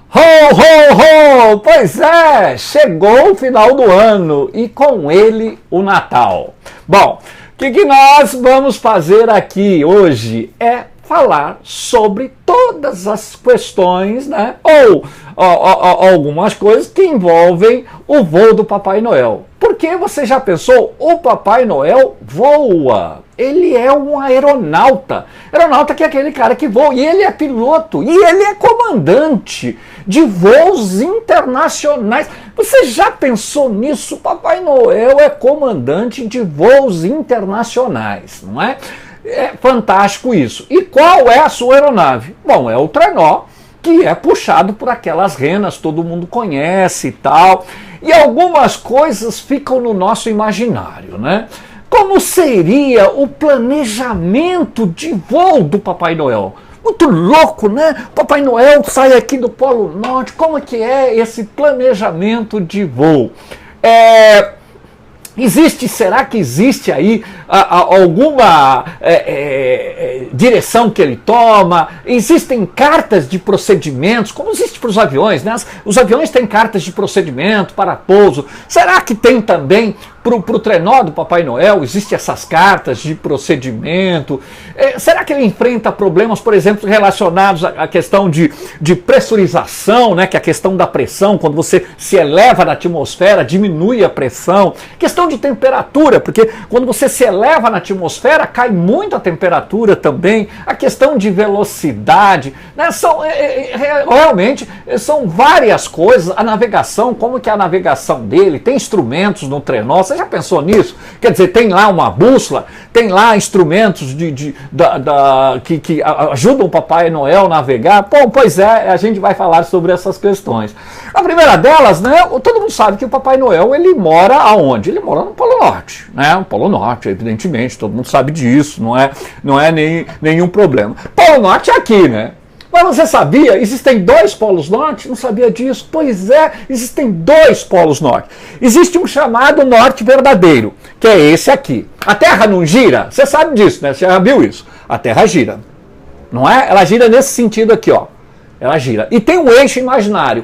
Ho, ho, ho! Pois é, chegou o final do ano e com ele o Natal. Bom, o que nós vamos fazer aqui hoje é falar sobre todas as questões, né? Ou algumas coisas que envolvem o voo do Papai Noel. Porque você já pensou, o Papai Noel voa. Ele é um aeronauta. Aeronauta que é aquele cara que voa. E ele é piloto. E ele é comandante de voos internacionais. Você já pensou nisso? O Papai Noel é comandante de voos internacionais, não é? É fantástico isso. E qual é a sua aeronave? Bom, é o trenó, que é puxado por aquelas renas, todo mundo conhece e tal. E algumas coisas ficam no nosso imaginário, né? Como seria o planejamento de voo do Papai Noel? Muito louco, né? Papai Noel sai aqui do Polo Norte. Como é que é esse planejamento de voo? Será que existe aí alguma direção que ele toma? Existem cartas de procedimentos, como existe para os aviões, né? Os aviões têm cartas de procedimento para pouso. Será que tem também para o trenó do Papai Noel? Existem essas cartas de procedimento? Será que ele enfrenta problemas, por exemplo, relacionados à questão de pressurização, né? Que é a questão da pressão, quando você se eleva na atmosfera, diminui a pressão. Questão de temperatura, porque quando você se eleva na atmosfera, cai muito a temperatura também. A questão de velocidade, né? Realmente são várias coisas. A navegação, como que é a navegação dele? Tem instrumentos no trenó. Você já pensou nisso? Quer dizer, tem lá uma bússola, tem lá instrumentos que ajudam o Papai Noel a navegar. Bom, pois é, a gente vai falar sobre essas questões. A primeira delas, né? Todo mundo sabe que o Papai Noel, ele mora aonde? Ele mora no Polo Norte, né? No Polo Norte, evidentemente, todo mundo sabe disso, não é nenhum problema. Polo Norte é aqui, né? Mas você sabia? Existem dois polos norte? Não sabia disso? Pois é, existem dois polos norte. Existe um chamado norte verdadeiro, que é esse aqui. A Terra não gira? Você sabe disso, né? Você já viu isso? A Terra gira, não é? Ela gira nesse sentido aqui, ó. Ela gira. E tem um eixo imaginário.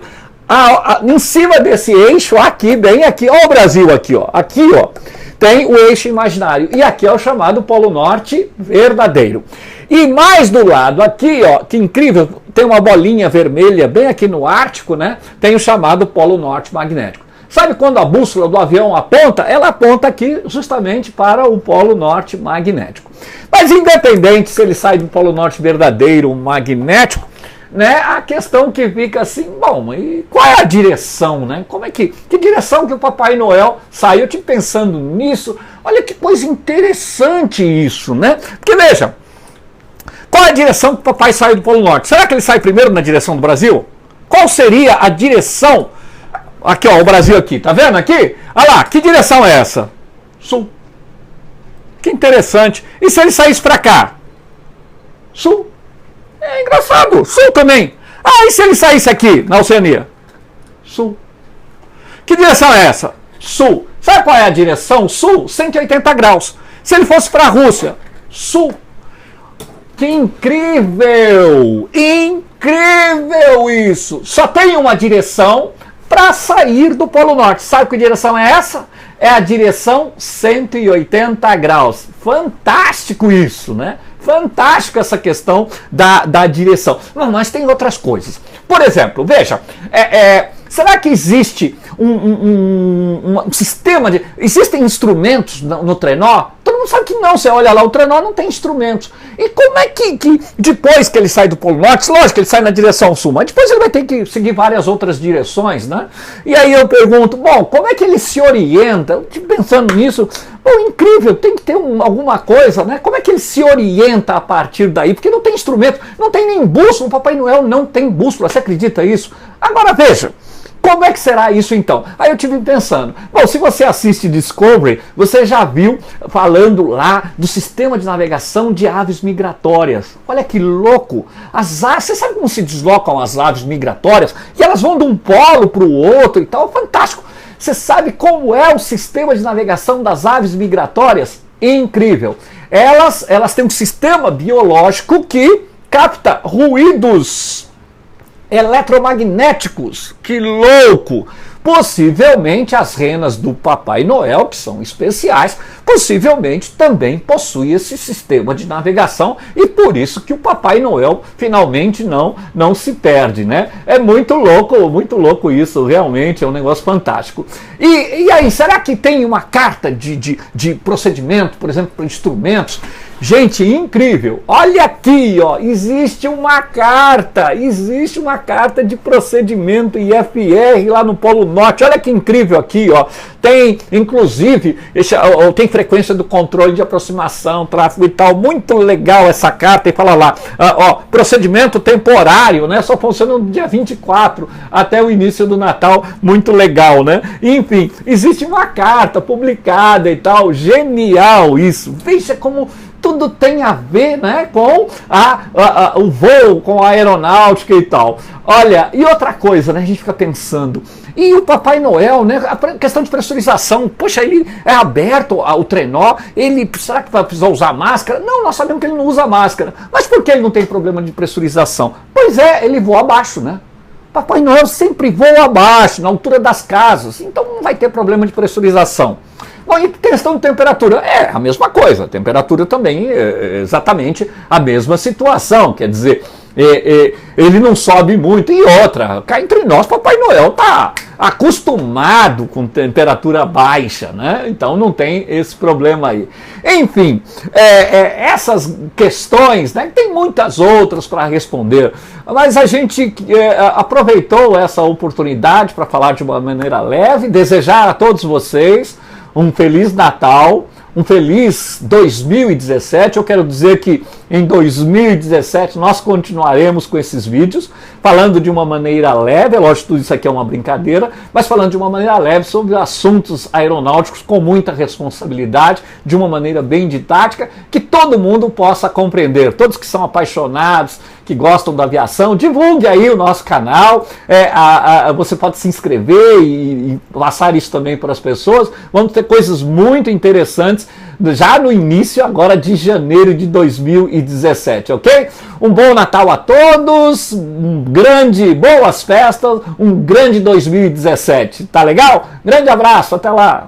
Em cima desse eixo, aqui, bem aqui, ó o Brasil aqui, ó. Aqui, ó, tem o eixo imaginário. E aqui é o chamado Polo Norte verdadeiro. E mais do lado aqui, ó, que incrível, tem uma bolinha vermelha bem aqui no Ártico, né? Tem o chamado Polo Norte magnético. Sabe quando a bússola do avião aponta? Ela aponta aqui justamente para o Polo Norte magnético. Mas independente se ele sai do Polo Norte verdadeiro ou magnético, né, a questão que fica assim, bom, e qual é a direção, né? Que direção que o Papai Noel sai? Eu tive pensando nisso, olha que coisa interessante isso, né? Porque veja, qual é a direção que o papai sai do Polo Norte? Será que ele sai primeiro na direção do Brasil? Qual seria a direção? Aqui, ó, o Brasil aqui, tá vendo aqui? Olha lá, que direção é essa? Sul. Que interessante. E se ele saísse para cá? Sul. É engraçado, sul também. E se ele saísse aqui, na Oceania? Sul. Que direção é essa? Sul. Sabe qual é a direção? Sul, 180 graus. Se ele fosse para a Rússia? Sul. Que incrível! Incrível isso! Só tem uma direção para sair do Polo Norte. Sabe que direção é essa? É a direção 180 graus. Fantástico isso, né? Fantástico essa questão da direção. Mas tem outras coisas. Por exemplo, veja, será que existe um sistema de... Existem instrumentos no trenó? Todo mundo sabe que não. Você olha lá, o trenó não tem instrumentos. E como é que depois que ele sai do Polo Norte, lógico que ele sai na direção sul, mas depois ele vai ter que seguir várias outras direções, né? E aí eu pergunto, bom, como é que ele se orienta? Eu estive pensando nisso. Bom, incrível, tem que ter alguma coisa, né? Como é que ele se orienta a partir daí? Porque não tem instrumento, não tem nem bússola. O Papai Noel não tem bússola, você acredita isso? Agora veja, como é que será isso então? Aí eu estive pensando, bom, se você assiste Discovery, você já viu falando lá do sistema de navegação de aves migratórias. Olha que louco! As aves, você sabe como se deslocam as aves migratórias? E elas vão de um polo para o outro e tal, fantástico! Você sabe como é o sistema de navegação das aves migratórias? Incrível! Elas têm um sistema biológico que capta ruídos eletromagnéticos. Que louco! Possivelmente as renas do Papai Noel, que são especiais, possivelmente também possuem esse sistema de navegação e por isso que o Papai Noel finalmente não se perde, né? É muito louco isso, realmente é um negócio fantástico. E aí, será que tem uma carta de procedimento, por exemplo, para instrumentos? Gente, incrível! Olha aqui, ó, existe uma carta de procedimento IFR lá no Polo Norte. Olha que incrível aqui, ó. Tem, inclusive, tem frequência do controle de aproximação, tráfego e tal. Muito legal essa carta. E fala lá, ó, procedimento temporário, né? Só funciona no dia 24 até o início do Natal. Muito legal, né? Enfim, existe uma carta publicada e tal. Genial isso. Veja como tudo tem a ver, né, com o voo, com a aeronáutica e tal. Olha, e outra coisa, né, a gente fica pensando, e o Papai Noel, né, a questão de pressurização, poxa, ele é aberto, o trenó, será que vai precisar usar máscara? Não, nós sabemos que ele não usa máscara, mas por que ele não tem problema de pressurização? Pois é, ele voa abaixo, né? Papai Noel sempre voa abaixo, na altura das casas, então não vai ter problema de pressurização. Bom, e questão de temperatura? É a mesma coisa, a temperatura também é exatamente a mesma situação, quer dizer, ele não sobe muito. E outra, cá entre nós, Papai Noel está acostumado com temperatura baixa, né? Então não tem esse problema aí. Enfim, essas questões, né? Tem muitas outras para responder, mas a gente aproveitou essa oportunidade para falar de uma maneira leve, desejar a todos vocês um Feliz Natal, um feliz 2017. Eu quero dizer que em 2017 nós continuaremos com esses vídeos, falando de uma maneira leve, é lógico que tudo isso aqui é uma brincadeira, mas falando de uma maneira leve sobre assuntos aeronáuticos com muita responsabilidade, de uma maneira bem didática, que todo mundo possa compreender. Todos que são apaixonados, que gostam da aviação, divulgue aí o nosso canal, você pode se inscrever e passar isso também para as pessoas. Vamos ter coisas muito interessantes já no início agora de janeiro de 2017, ok? Um bom Natal a todos, boas festas, um grande 2017, tá legal? Grande abraço, até lá!